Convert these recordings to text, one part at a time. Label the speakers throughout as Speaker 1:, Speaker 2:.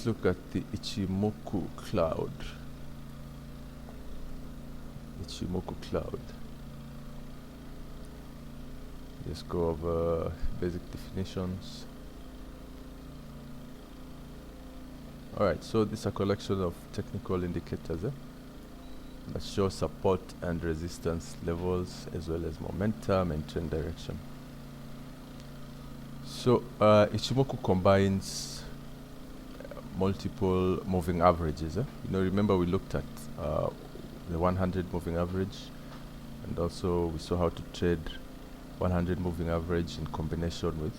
Speaker 1: let's look at the Ichimoku Cloud. Ichimoku Cloud. Just go over basic definitions. Alright, so this is a collection of technical indicators that show support and resistance levels as well as momentum and trend direction. So Ichimoku combines multiple moving averages. Remember we looked at the 100 moving average, and also we saw how to trade 100 moving average in combination with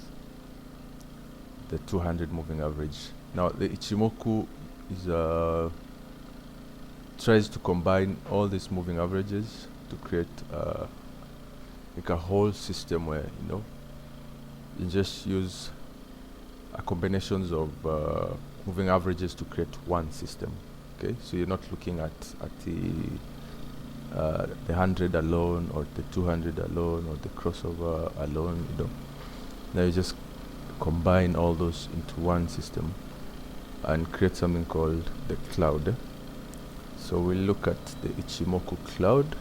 Speaker 1: the 200 moving average. Now the Ichimoku is tries to combine all these moving averages to create like a whole system where you just use combinations of moving averages to create one system. Okay, so you're not looking at the 100 alone or the 200 alone or the crossover alone. Now you just combine all those into one system and create something called the cloud. So we'll look at the Ichimoku Cloud.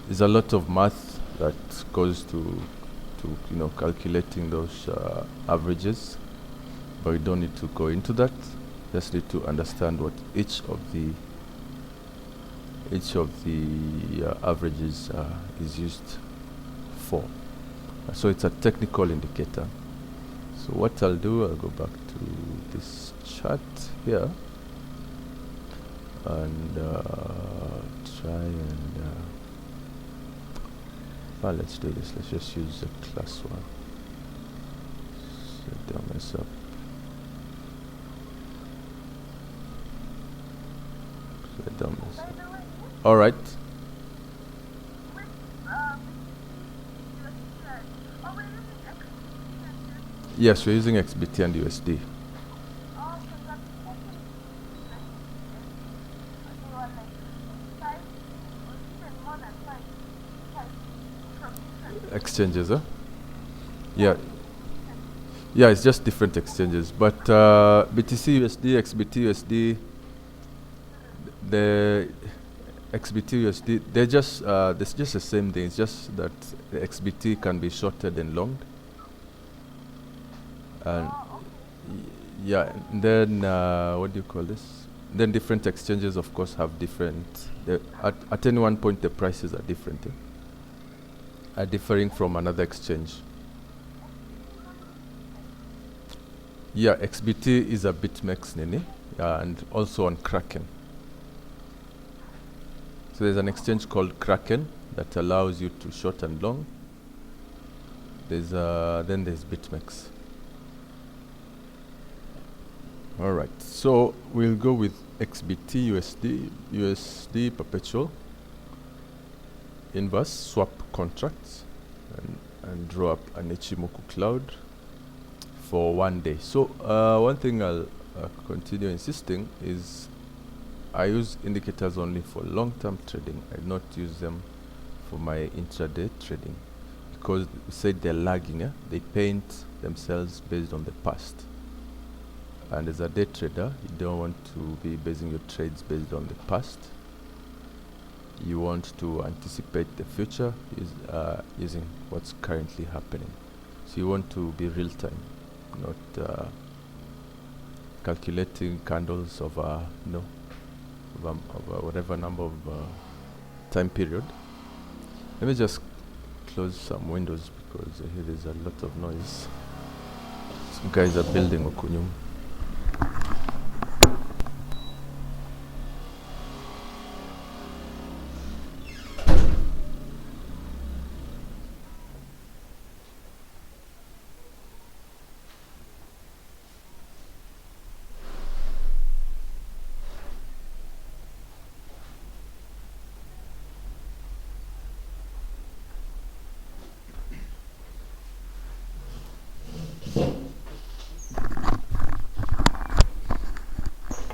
Speaker 1: There's a lot of math that goes to calculating those averages, but we don't need to go into that. Just need to understand what each of the averages is used for. So it's a technical indicator. So what I'll do, I'll go back to this chart here and try and let's do this. Let's just use the class one. So don't mess up. All right. Yes, we're using XBT and USD. Exchanges, yeah, it's just different exchanges, but BTC USD, XBT USD, the XBT USD, they're just the same thing. It's just that the XBT can be shorted and longed, and and then what do you call this? Then different exchanges, of course, have different. At any one point, the prices are different. Are differing from another exchange. Yeah, XBT is a BitMEX Nini, and also on Kraken. So there's an exchange called Kraken that allows you to short and long. Then there's BitMEX. All right, so we'll go with XBT USD perpetual inverse swap contracts and draw up an Ichimoku Cloud for 1 day. So one thing I'll continue insisting is I use indicators only for long-term trading. I do not use them for my intraday trading because we said they're lagging. They paint themselves based on the past. And as a day trader, you don't want to be basing your trades based on the past. You want to anticipate the future using what's currently happening. So you want to be real time, not calculating candles of whatever number of time period. Let me just close some windows because here there's a lot of noise. Some guys are building okunyum.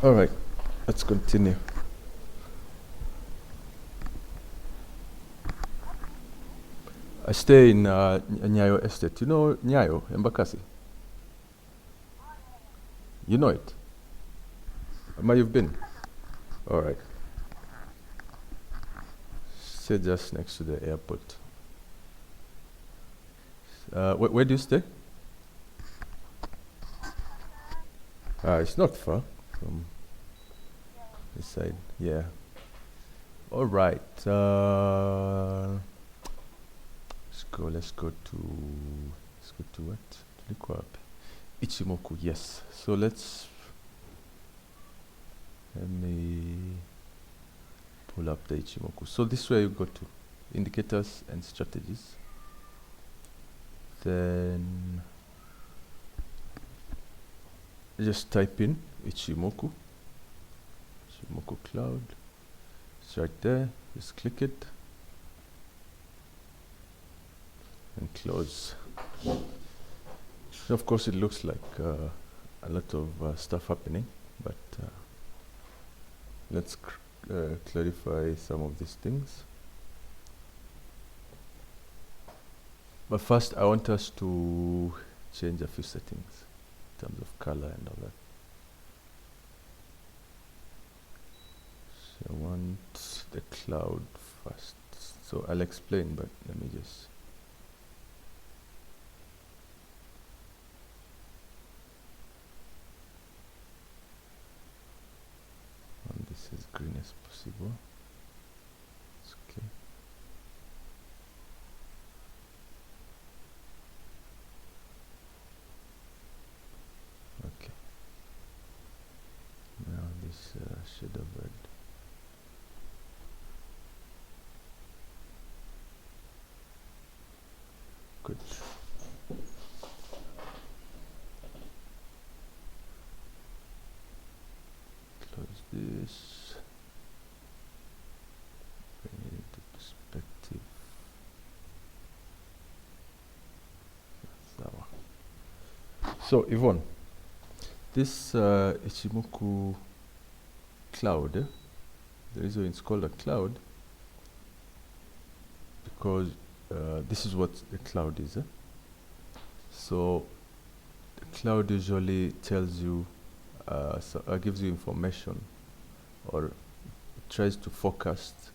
Speaker 1: All right, let's continue. I stay in Nyayo Estate. You know Nyayo, Embakasi? You know it? Where you've been? All right. Stay just next to the airport. Where do you stay? It's not far from this side. Yeah. All right. Let's go to what? Tulikuwa wapi? Ichimoku. Yes. So let me pull up the Ichimoku. So this way you go to indicators and strategies. Then just type in Ichimoku Cloud. It's right there. Just click it and close. Of course, it looks like a lot of stuff happening, but let's clarify some of these things. But first, I want us to change a few settings in terms of color and all that. So I want the cloud first. So I'll explain, but let me just. And this is green as possible. It's okay. Okay. Now this shade of red. Good. Close this. Bring it into perspective. So Yvonne, this Ichimoku Cloud, the reason it's called a cloud because this is what the cloud is. So the cloud usually tells you, gives you information, or tries to forecast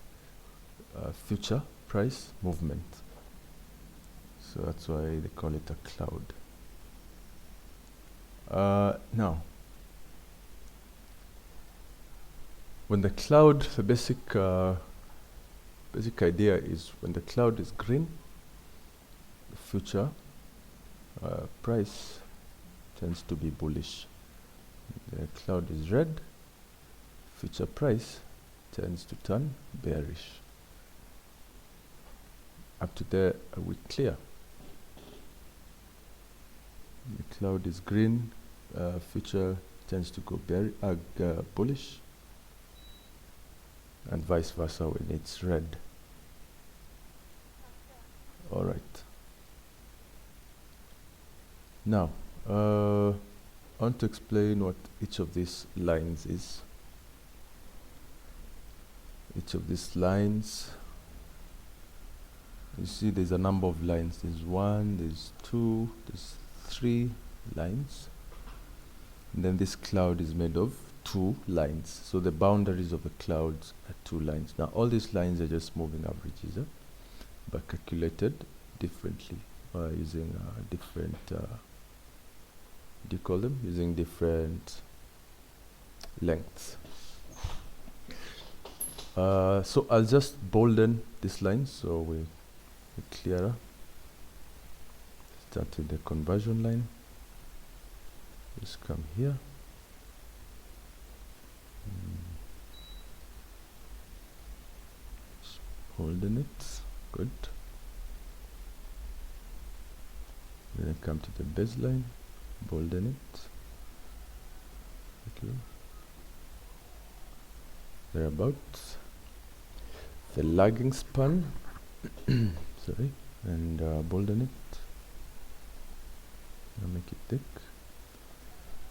Speaker 1: future price movement. So that's why they call it a cloud. Now, when the cloud, the basic idea is when the cloud is green, the future price tends to be bullish. The cloud is red, future price tends to turn bearish. Up to there, are we clear? The cloud is green, future tends to go bullish, and vice versa when it's red. All right. Now, I want to explain what each of these lines is. Each of these lines, you see there's a number of lines. There's 1, there's 2, there's 3 lines. And then this cloud is made of 2 lines. So the boundaries of the clouds are 2 lines. Now all these lines are just moving averages, but calculated differently using different, using different lengths. So I'll just bolden this line so we're clearer. Start with the conversion line. Just come here. Just bolden it. Good. Then I come to the baseline. Bolden it. Okay. Thereabouts. The lagging span. Sorry. And bolden it. I'll make it thick.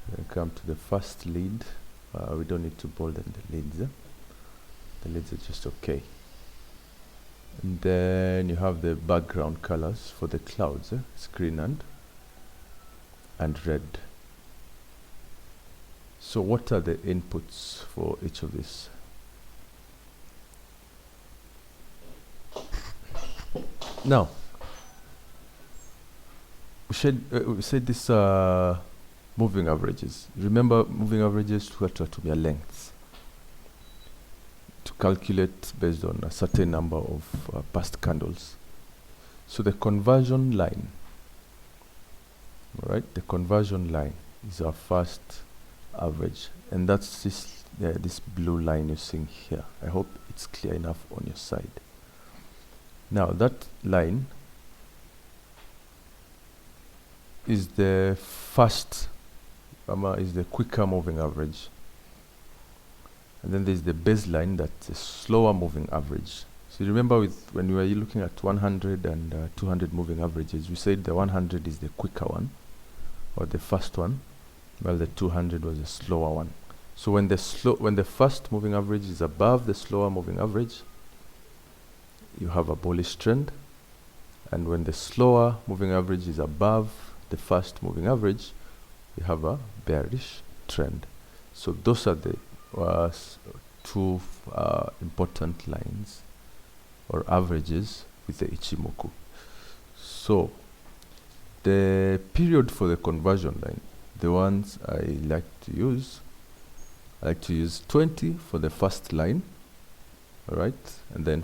Speaker 1: Then come to the first lead. We don't need to bolden the leads. The leads are just okay. And then you have the background colors for the clouds. It's green and red. So what are the inputs for each of these? Now, we said this moving averages. Remember, moving averages to be lengths to calculate based on a certain number of past candles. So the conversion line, all right, the conversion line is our first average, and that's this blue line you're seeing here. I hope it's clear enough on your side. Now that line is the first, is the quicker moving average, and then there's the baseline, that's a slower moving average. So remember, when we were looking at 100 and 200 moving averages, we said the 100 is the quicker one, or the first one, while the 200 was a slower one. So when the first moving average is above the slower moving average, you have a bullish trend, and when the slower moving average is above the first moving average, you have a bearish trend. So those are the two important lines or averages with the Ichimoku. So the period for the conversion line, the ones I like to use 20 for the first line, all right, and then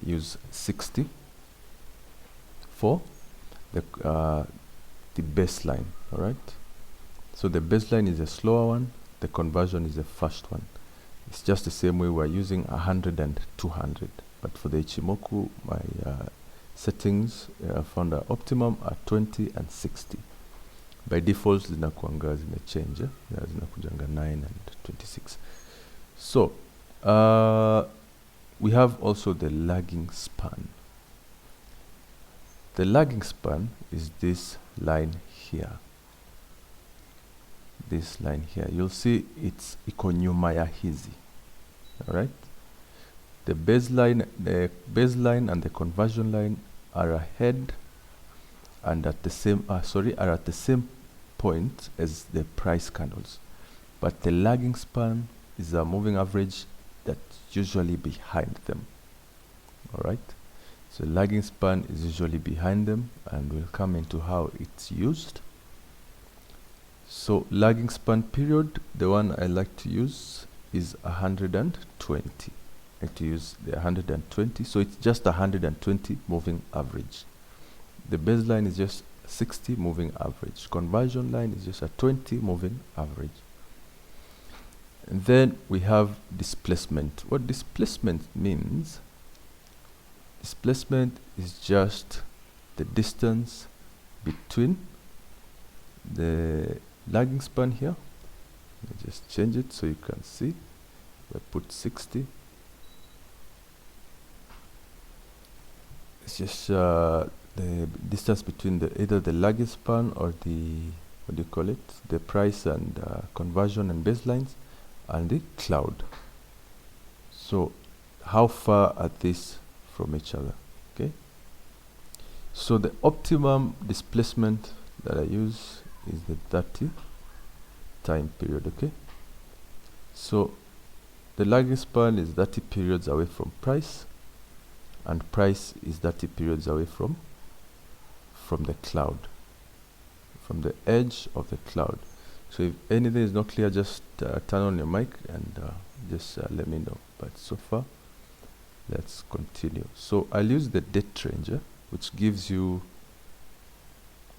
Speaker 1: use 60 for the baseline, all right. So the baseline is a slower one, the conversion is the first one. It's just the same way we're using 100 and 200, but for the Ichimoku, my settings found the optimum are 20 and 60. By default zinakuanga zimechange, zinakujanga 9 and 26. So we have also the lagging span. The lagging span is this line here. This line here, you'll see it's iko nyuma ya hizi. All right. The baseline and the conversion line are ahead and at the same are at the same point as the price candles, but the lagging span is a moving average that's usually behind them. All right. So lagging span is usually behind them, and we'll come into how it's used. So lagging span period, the one I like to use is 120. I like to use the 120, so it's just 120 moving average. The baseline is just 60 moving average. Conversion line is just a 20 moving average. And then we have displacement. What displacement means? Displacement is just the distance between the lagging span here. Let me just change it so you can see. I put 60. It's just the distance between either the lagging span or the price and conversion and baselines and the cloud. So how far are these from each other? Okay. So the optimum displacement that I use is the 30 time period. Okay. So the lagging span is 30 periods away from price, and price is 30 periods away from the cloud, from the edge of the cloud. So if anything is not clear, just turn on your mic and just let me know. But so far, let's continue. So I'll use the date range, which gives you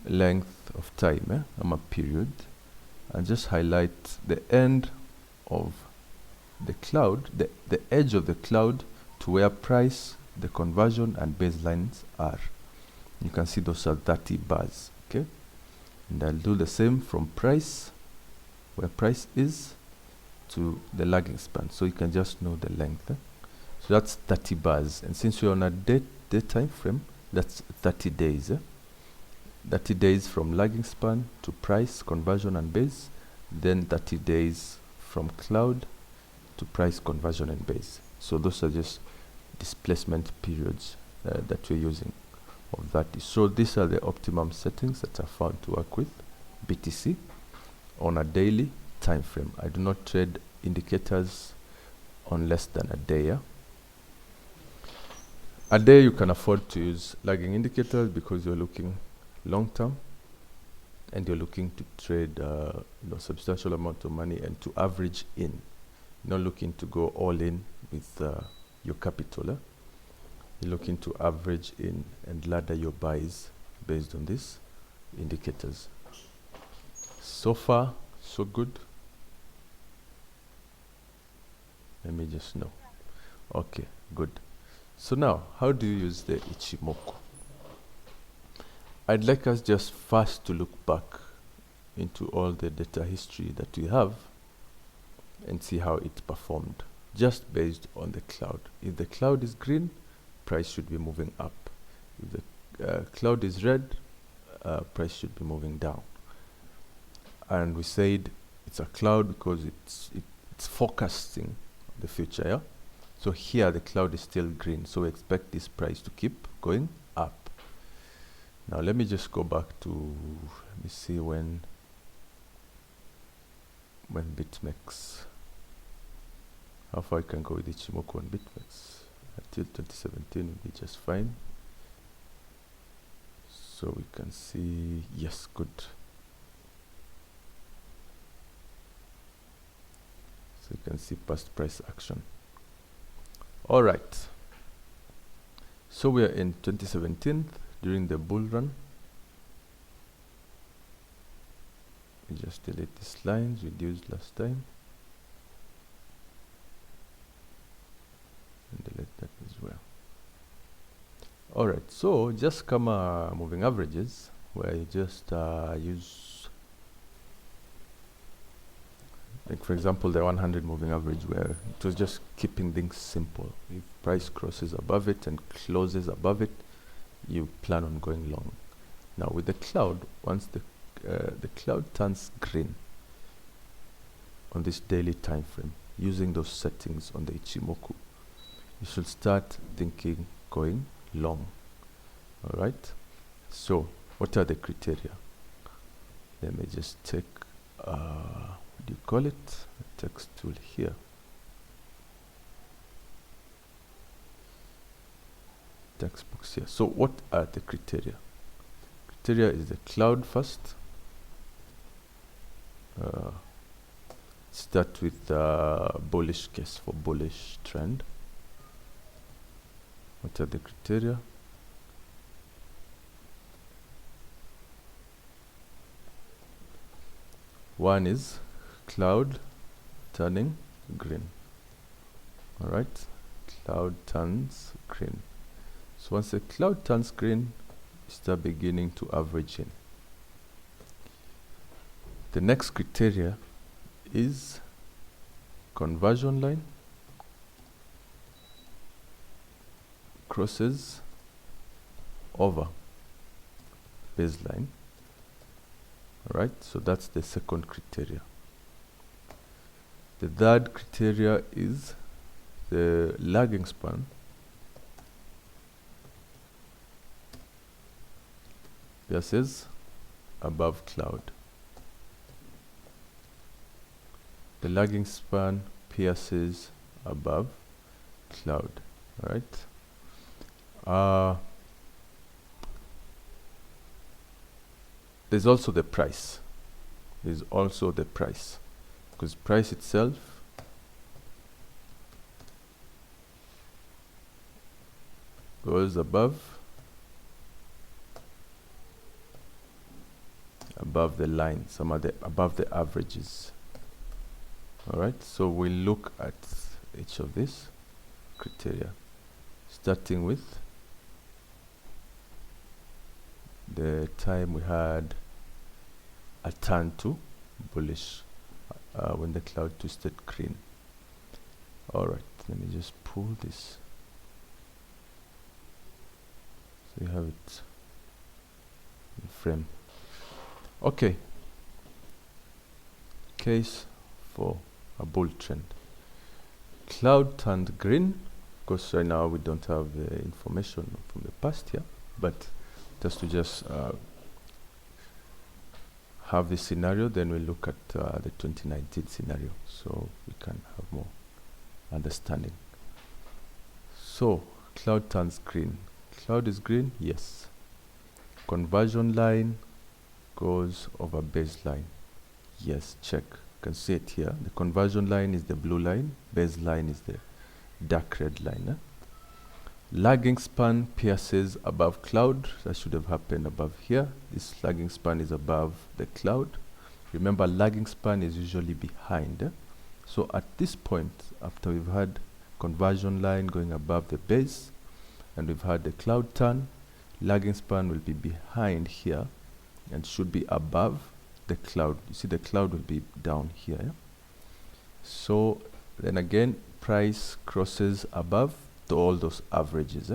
Speaker 1: length of time, I'm a period, and just highlight the end of the cloud, the edge of the cloud to where price, the conversion and baselines are. You can see those are 30 bars. Okay, and I'll do the same from price, where price is, to the lagging span, so you can just know the length. So that's 30 bars, and since we're on a day time frame, that's 30 days. 30 days from lagging span to price, conversion and base, then 30 days from cloud to price, conversion and base. So those are just displacement periods that we're using of that. So these are the optimum settings that are found to work with BTC on a daily time frame. I do not trade indicators on less than a day. Yeah? A day you can afford to use lagging indicators because you're looking long term and you're looking to trade substantial amount of money and to average in. You're not looking to go all in with your capital. You're looking to average in and ladder your buys based on these indicators. So far, so good. Let me just know. Okay, good. So now, how do you use the Ichimoku? I'd like us just first to look back into all the data history that we have and see how it performed, just based on the cloud. If the cloud is green, price should be moving up. If the cloud is red, price should be moving down. And we said it's a cloud because it's forecasting the future. Yeah? So here the cloud is still green, so we expect this price to keep going up. Now let me just go back to, let me see when BitMEX, how far I can go with Ichimoku and BitMEX. Until 2017 will be just fine. So we can see, yes, good. So you can see past price action. All right. So we are in 2017 during the bull run. We just delete these lines we used last time. And delete that as well. All right. So just come moving averages where you just use, like for example, the 100 moving average where it was just keeping things simple. If price crosses above it and closes above it, you plan on going long. Now with the cloud, once the cloud turns green on this daily time frame, using those settings on the Ichimoku, you should start thinking going long. All right. So what are the criteria? Let me just take what do you call it? A text tool here. Textbooks here. So what are the criteria? Criteria is the cloud first. Start with bullish case for bullish trend. What are the criteria? One is cloud turning green. All right, cloud turns green. So once the cloud turns green, you start beginning to average in. The next criteria is conversion line crosses over baseline. All right, so that's the second criteria. The third criteria is the lagging span pierces above cloud. The lagging span pierces above cloud. All right. There's also the price. There's also the price, because price itself goes above the line, above the averages. All right. So we'll look at each of these criteria, starting with the time we had a turn to bullish when the cloud twisted green. All right, let me just pull this so you have it in frame. Okay, case for a bull trend. Cloud turned green. Of course, right now we don't have the information from the past here, but just to have this scenario, then we'll look at the 2019 scenario so we can have more understanding. So cloud turns green. Cloud is green, yes. Conversion line goes over baseline. Yes, check. You can see it here. The conversion line is the blue line, baseline is the dark red line. Lagging span pierces above cloud. That should have happened above here. This lagging span is above the cloud. Remember, lagging span is usually behind. So at this point, after we've had conversion line going above the base and we've had the cloud turn, lagging span will be behind here and should be above the cloud. You see the cloud will be down here. So then again, price crosses above to all those averages.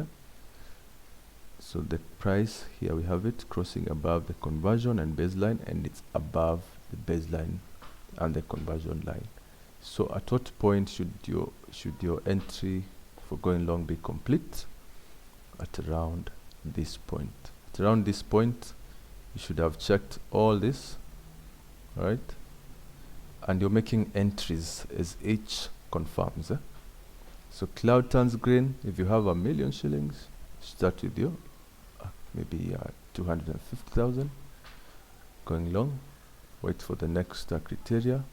Speaker 1: So the price here, we have it crossing above the conversion and baseline, and it's above the baseline and the conversion line. So at what point should your entry for going long be complete? At around this point. At around this point, you should have checked all this, right? And you're making entries as each confirms. So cloud turns green. If you have 1,000,000 shillings, start with your maybe 250,000 going long. Wait for the next criteria.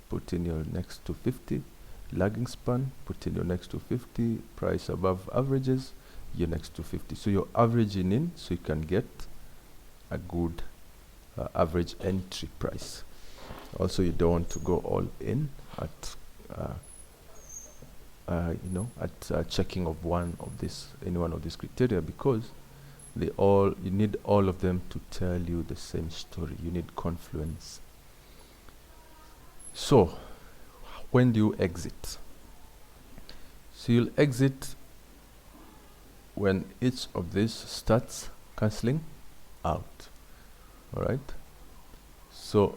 Speaker 1: Put in your next 250. Lagging span. Put in your next 250. Price above averages. Your next 250. So you're averaging in, so you can get a good average entry price. Also, you don't want to go all in at checking of any one of these criteria, because you need all of them to tell you the same story. You need confluence. So when do you exit? So you'll exit when each of these starts cancelling out. All right. So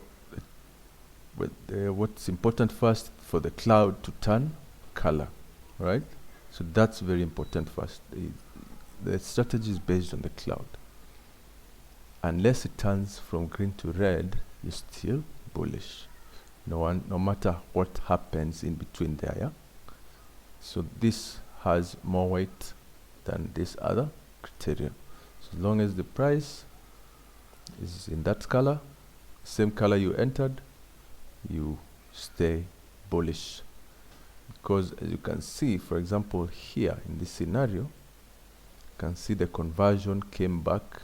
Speaker 1: what's important first, for the cloud to turn color, right? So that's very important first. The strategy is based on the cloud. Unless it turns from green to red, you're still bullish. No matter what happens in between there. Yeah? So this has more weight than this other criteria. So as long as the price is in that color, same color you entered, you stay bullish. Because as you can see, for example, here in this scenario, you can see the conversion came back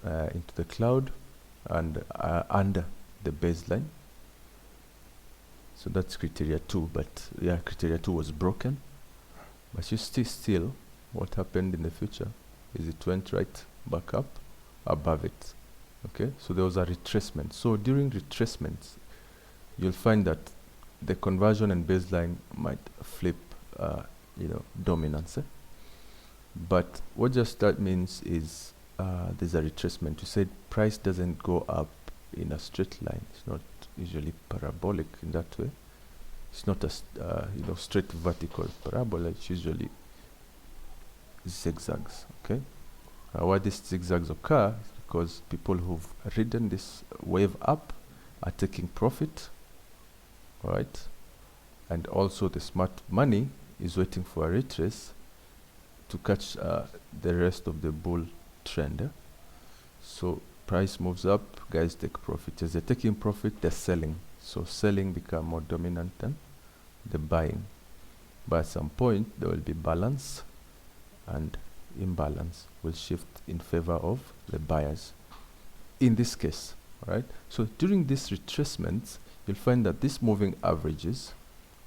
Speaker 1: into the cloud and under the baseline. So that's criteria 2, but yeah, criteria 2 was broken. But you still, what happened in the future is it went right back up above it. Okay, so there was a retracement. So during retracements, you'll find that the conversion and baseline might flip, dominance. But what just that means is there's a retracement. You said price doesn't go up in a straight line. It's not usually parabolic in that way. It's not a straight vertical parabola. It's usually zigzags. Okay, why these zigzags occur is because people who've ridden this wave up are taking profit, right? And also the smart money is waiting for a retrace to catch the rest of the bull trend. So price moves up, guys take profit. As they're taking profit, they're selling. So selling become more dominant than the buying. But at some point, there will be balance, and imbalance will shift in favor of the buyers. In this case, right? So during these retracements, you'll find that these moving averages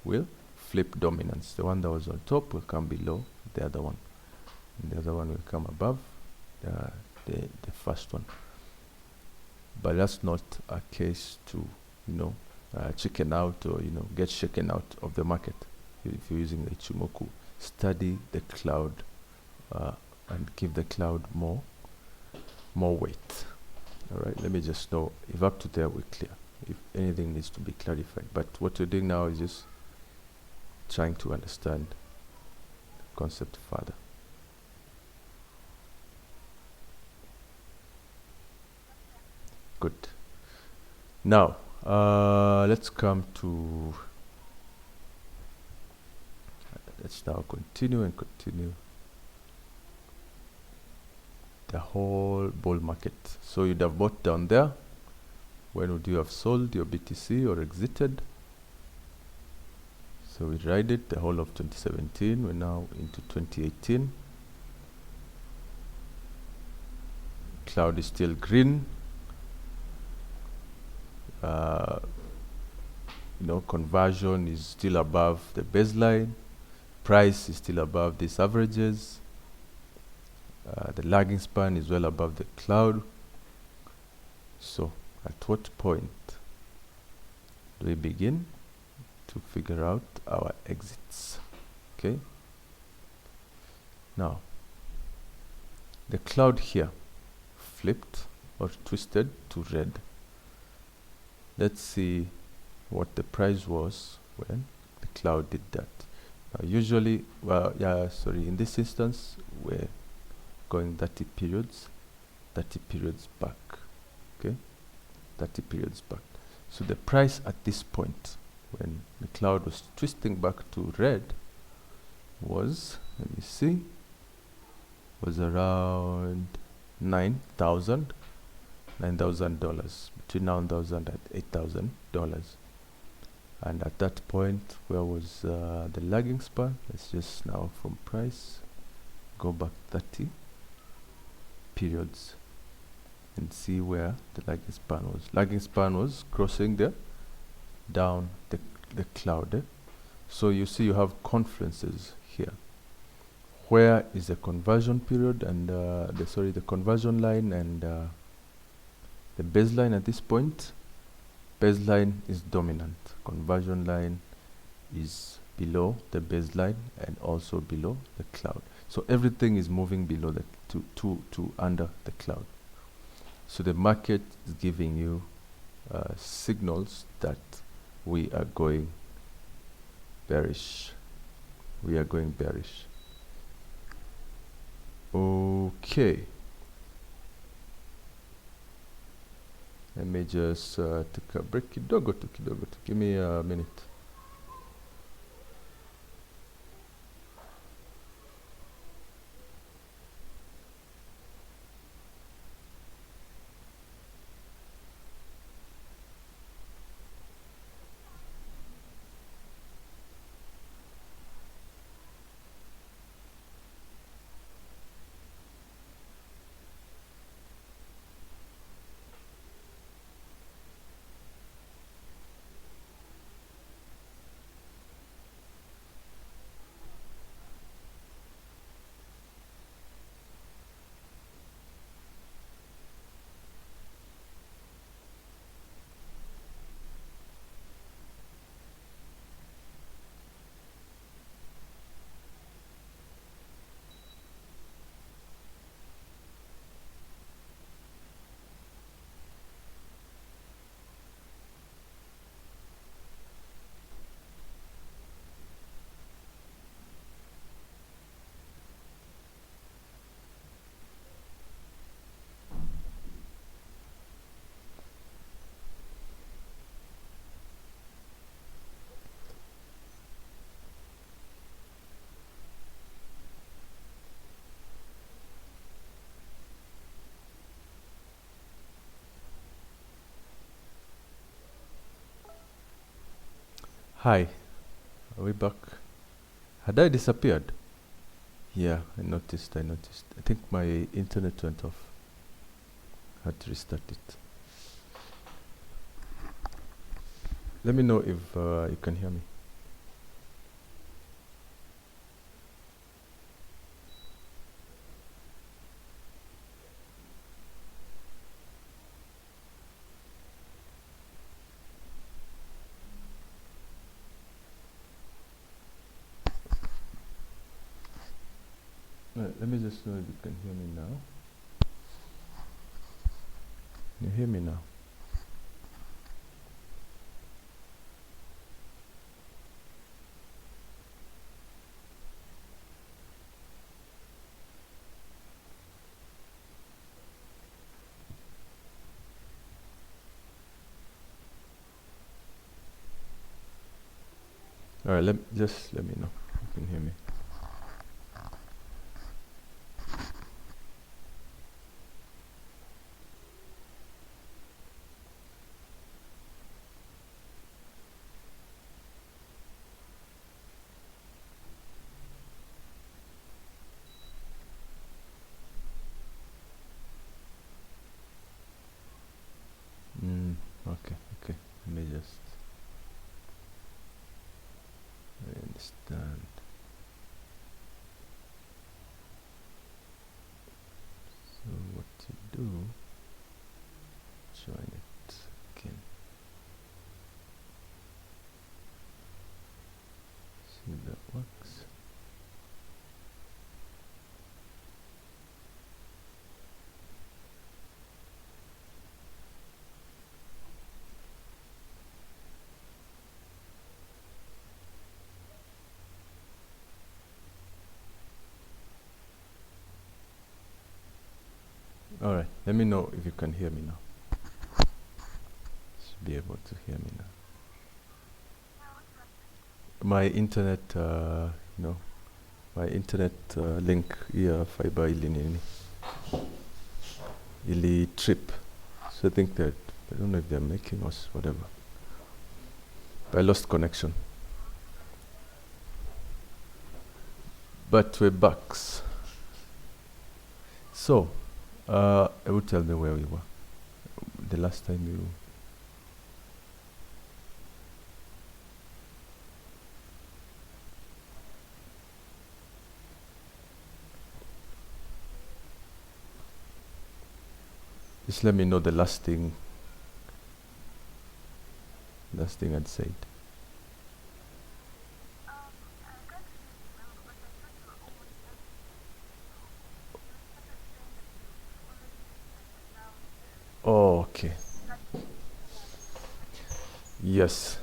Speaker 1: will flip dominance. The one that was on top will come below the other one, and the other one will come above the first one. But that's not a case to chicken out or get shaken out of the market. If you're using the Ichimoku, study the cloud and give the cloud more weight. All right, let me just know if up to there we're clear, if anything needs to be clarified. But what we're doing now is just trying to understand the concept further. Good. Now, let's come to, let's now continue and continue the whole bull market. So you'd have bought down there. When would you have sold your BTC or exited? So we ride it the whole of 2017. We're now into 2018. Cloud is still green. Conversion is still above the baseline. Price is still above these averages. The lagging span is well above the cloud. So at what point do we begin to figure out our exits? Okay. Now, the cloud here flipped or twisted to red. Let's see what the price was when the cloud did that. Usually, in this instance, we're going 30 periods back. Okay, 30 periods back. So the price at this point, when the cloud was twisting back to red, was, let me see, was around $9,000, between $9,000 and $8,000. And at that point, where was the lagging span? Let's just now from price go back 30 periods and see where the lagging span was. Lagging span was crossing down the cloud. So you see you have confluences here. Where is the conversion period and the conversion line and the baseline at this point? Baseline is dominant. Conversion line is below the baseline and also below the cloud. So everything is moving below the to under the cloud. So the market is giving you signals that we are going bearish. Okay. Let me just take a break. Kidogo. Give me a minute. Hi, are we back? Had I disappeared? Yeah, I noticed. I think my internet went off. Had to restart it. Let me know if you can hear me. Let me just know if you can hear me now. Can you hear me now? All right, just let me know if you can hear me. Okay, okay. Let me just understand. So what you do, join it again. See if that works. All right, let me know if you can hear me now. Should be able to hear me now. My internet, my internet link here, fiber ili trip. So I think that, I don't know if they're making us, whatever. But I lost connection. But we're back. So, I would tell me where we were. The last time you... Just let me know the last thing I'd said. Oh, okay. Yes.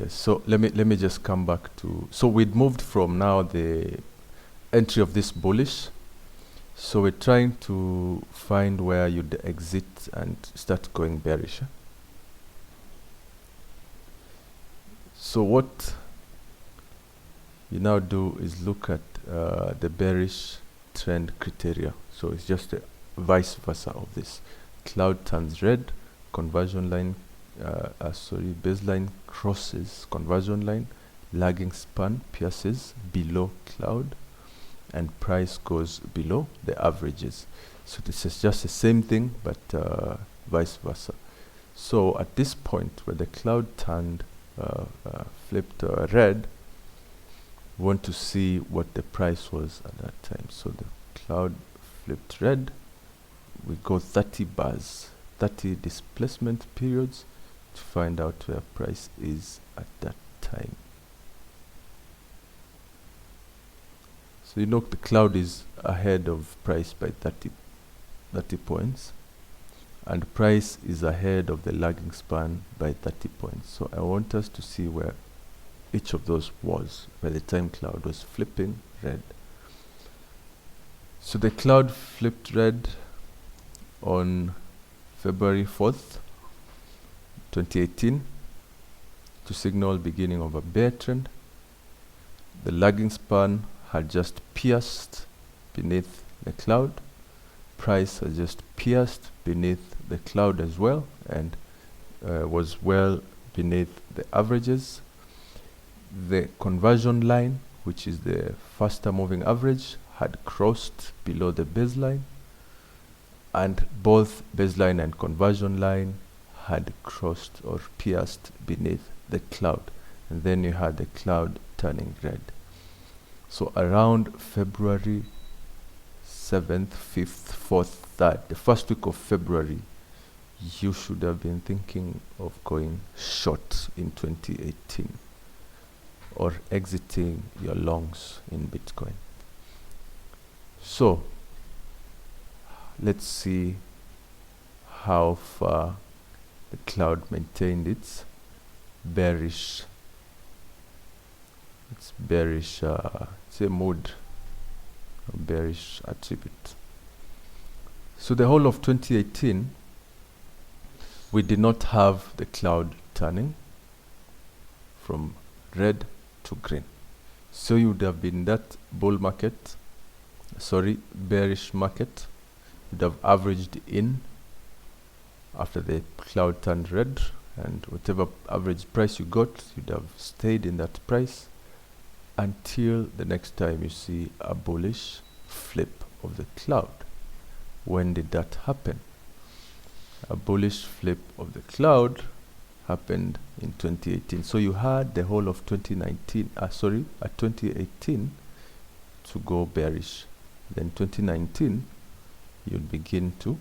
Speaker 1: So let me just come back to... So we'd moved from now the entry of this bullish. So we're trying to find where you'd exit and start going bearish. So what you now do is look at the bearish trend criteria. So it's just a vice versa of this. Cloud turns red, conversion line, baseline crosses conversion line, lagging span pierces below cloud, and price goes below the averages. So this is just the same thing, but vice versa. So at this point where the cloud turned flipped red, we want to see what the price was at that time. So the cloud flipped red, we go 30 bars, 30 displacement periods to find out where price is at that time. So you know the cloud is ahead of price by 30 points, and price is ahead of the lagging span by 30 points. So I want us to see where each of those was by the time cloud was flipping red. So the cloud flipped red on February 4th, 2018 to signal beginning of a bear trend. The lagging span had just pierced beneath the cloud. Price has just pierced beneath the cloud as well, and was well beneath the averages. The conversion line, which is the faster moving average, had crossed below the baseline, and both baseline and conversion line had crossed or pierced beneath the cloud, and then you had the cloud turning red. So around February 7th, 5th, 4th, 3rd, the first week of February, you should have been thinking of going short in 2018 or exiting your longs in Bitcoin. So let's see how far the cloud maintained its bearish, say mood, bearish attribute. So the whole of 2018, we did not have the cloud turning from red to green. So you would have been that bearish market, you'd have averaged in after the cloud turned red, and whatever average price you got, you'd have stayed in that price until the next time you see a bullish flip of the cloud. When did that happen? A bullish flip of the cloud happened in 2018. So you had the whole of 2018 to go bearish. Then 2019, you'll begin to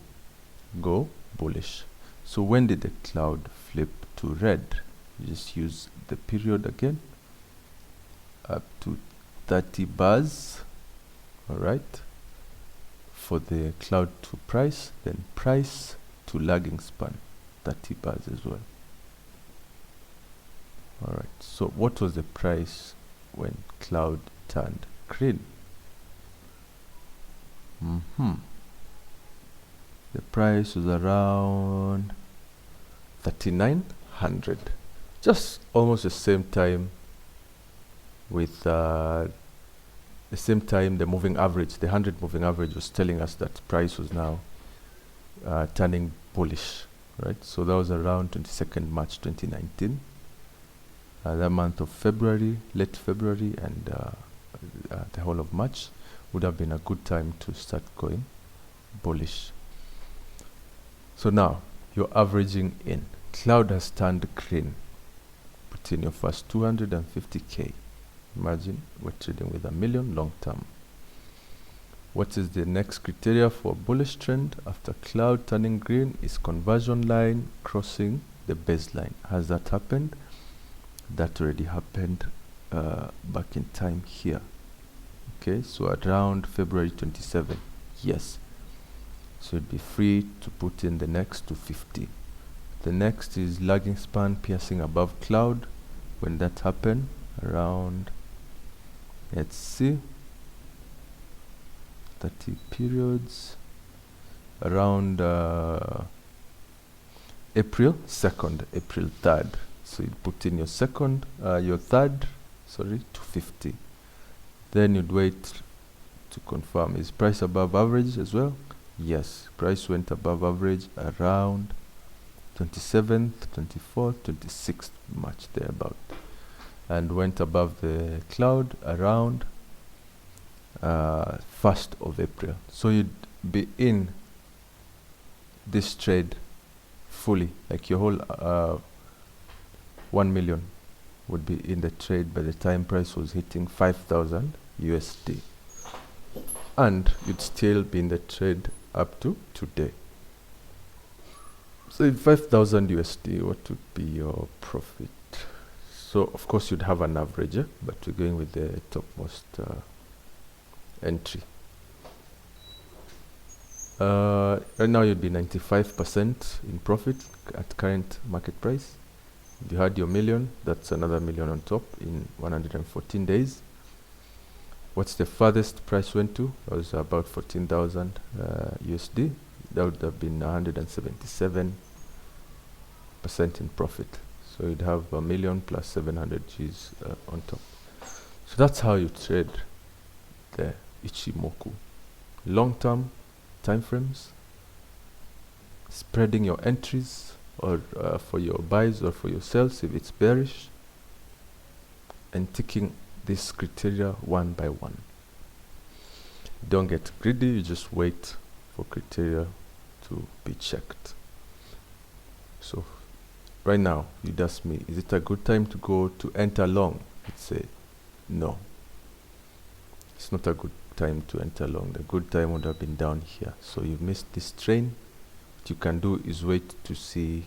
Speaker 1: go bullish. So when did the cloud flip to red? You just use the period again, up to 30 bars, all right, for the cloud to price, then price to lagging span, 30 bars as well. All right, so what was the price when cloud turned green? The price was around 3900, just almost the same time with the moving average, the 100 moving average was telling us that price was now turning bullish, right? So that was around 22nd March 2019. The month of February, late February, and the whole of March would have been a good time to start going bullish. So now you're averaging in. Cloud has turned green. Put in your first 250k. Imagine we're trading with $1 million long term. What is the next criteria for bullish trend after cloud turning green? Is conversion line crossing the baseline. Has that happened? That already happened back in time here. Okay, so around February 27. Yes. So you'd be free to put in the next 250. The next is lagging span piercing above cloud. When that happened, around, let's see, 30 periods, around April 2nd, April 3rd. So you'd put in your third, 250. Then you'd wait to confirm. Is price above average as well? Yes, price went above average around 27th, 24th, 26th March, thereabout, and went above the cloud around 1st of April. So you'd be in this trade fully, like your whole 1 million would be in the trade by the time price was hitting 5,000 USD, and you'd still be in the trade up to today. So in 5,000 USD, what would be your profit? So of course you'd have an average, but we're going with the topmost entry. Right now you'd be 95% in profit at current market price. If you had your million, that's another million on top in 114 days. What's the farthest price went to? It was about 14,000 USD. That would have been 177% in profit. So you'd have $1 million plus 700 G's on top. So that's how you trade the Ichimoku. Long-term time frames, spreading your entries, or for your buys or for your sells if it's bearish, and ticking this criteria one by one. Don't get greedy, you just wait for criteria to be checked. So right now you'd ask me, is it a good time to go to enter long? I'd say no, it's not a good time to enter long. The good time would have been down here. So you've missed this train. What you can do is wait to see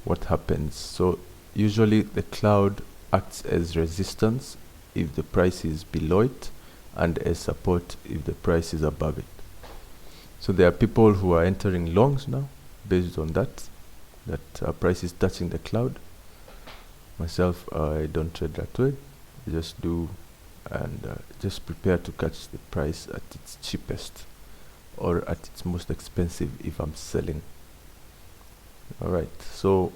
Speaker 1: what happens. So usually the cloud acts as resistance if the price is below it, and as support if the price is above it. So there are people who are entering longs now based on that price is touching the cloud. Myself, I don't trade that way. I just do and just prepare to catch the price at its cheapest or at its most expensive if I'm selling. All right, so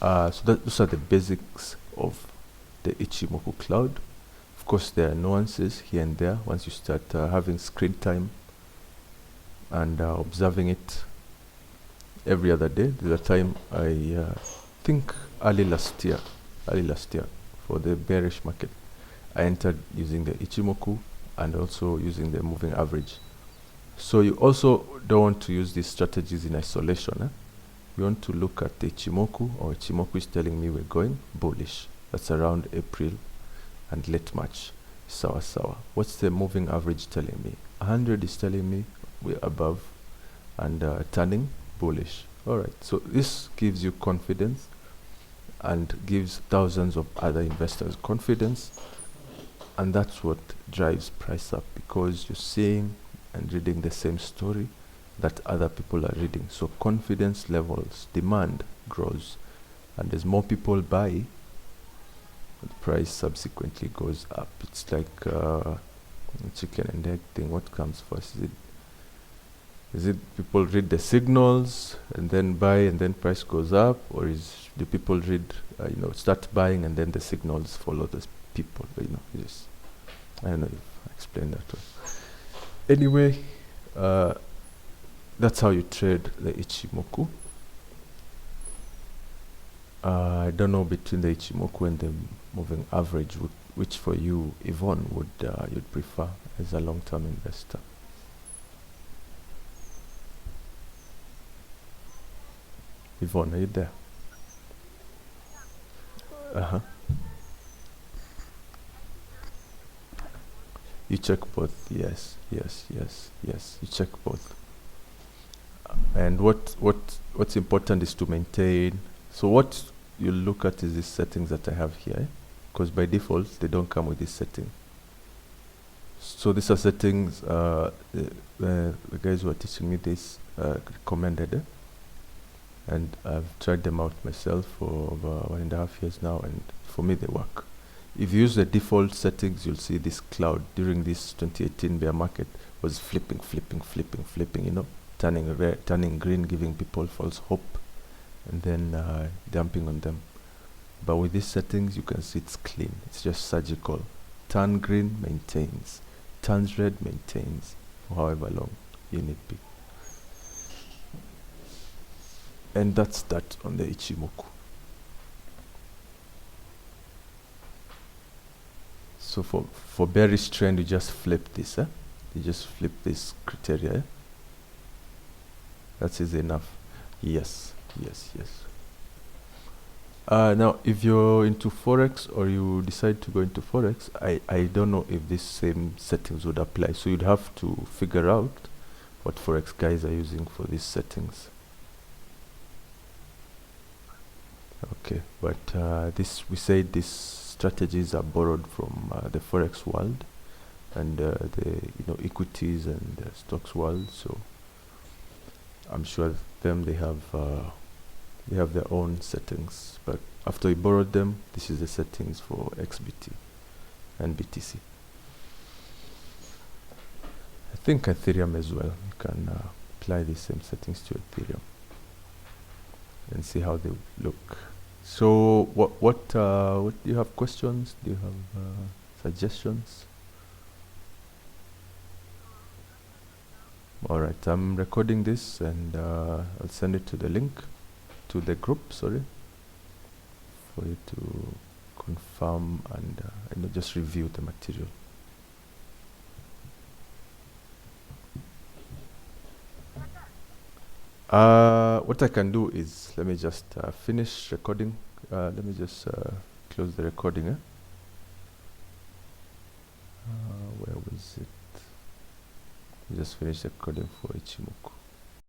Speaker 1: those are the basics of the Ichimoku Cloud. Of course, there are nuances here and there once you start having screen time and observing it every other day. There's a time I think early last year, for the bearish market, I entered using the Ichimoku and also using the moving average. So you also don't want to use these strategies in isolation. You want to look at the Ichimoku, or Ichimoku is telling me we're going bullish. That's around April and late March. Sawa. What's the moving average telling me? 100 is telling me we're above and turning bullish. Alright, so this gives you confidence and gives thousands of other investors confidence, and that's what drives price up, because you're seeing and reading the same story that other people are reading. So confidence levels, demand grows, and as more people buy, the price subsequently goes up. It's like a chicken and egg thing. What comes first? Is it people read the signals and then buy and then price goes up, or do people read, start buying and then the signals follow the people? Yes. I don't know if I explained that well. Anyway, that's how you trade the Ichimoku. I don't know between the Ichimoku and the moving average, which for you, Yvonne, would you'd prefer as a long-term investor. Yvonne, are you there? Uh-huh. You check both. Yes. You check both. And what's important is to maintain. So what you look at is these settings that I have here, because by default they don't come with this setting. So these are settings the guys who are teaching me this recommended, and I've tried them out myself for over 1.5 years now, and for me they work. If you use the default settings, you'll see this cloud during this 2018 bear market was flipping, turning red, turning green, giving people false hope, and then dumping on them. But with these settings, you can see it's clean. It's just surgical. Turn green, maintains. Turns red, maintains for however long you need be. And that's that on the Ichimoku. So for bearish trend, you just flip this. You just flip this criteria. That's easy enough. Yes. Now, if you're into Forex or you decide to go into Forex, I don't know if these same settings would apply. So you'd have to figure out what Forex guys are using for these settings. Okay, but we say these strategies are borrowed from the Forex world and the equities and the stocks world. So I'm sure they have their own settings, but after you borrowed them, this is the settings for XBT and BTC. I think Ethereum as well. You can apply the same settings to Ethereum and see how they look. So what do you have questions? Do you have suggestions? All right, I'm recording this and I'll send it to the link to the group, for you to confirm and just review the material. What I can do is, let me just finish recording. Let me just close the recording. Where was it? Just finish recording for Ichimoku.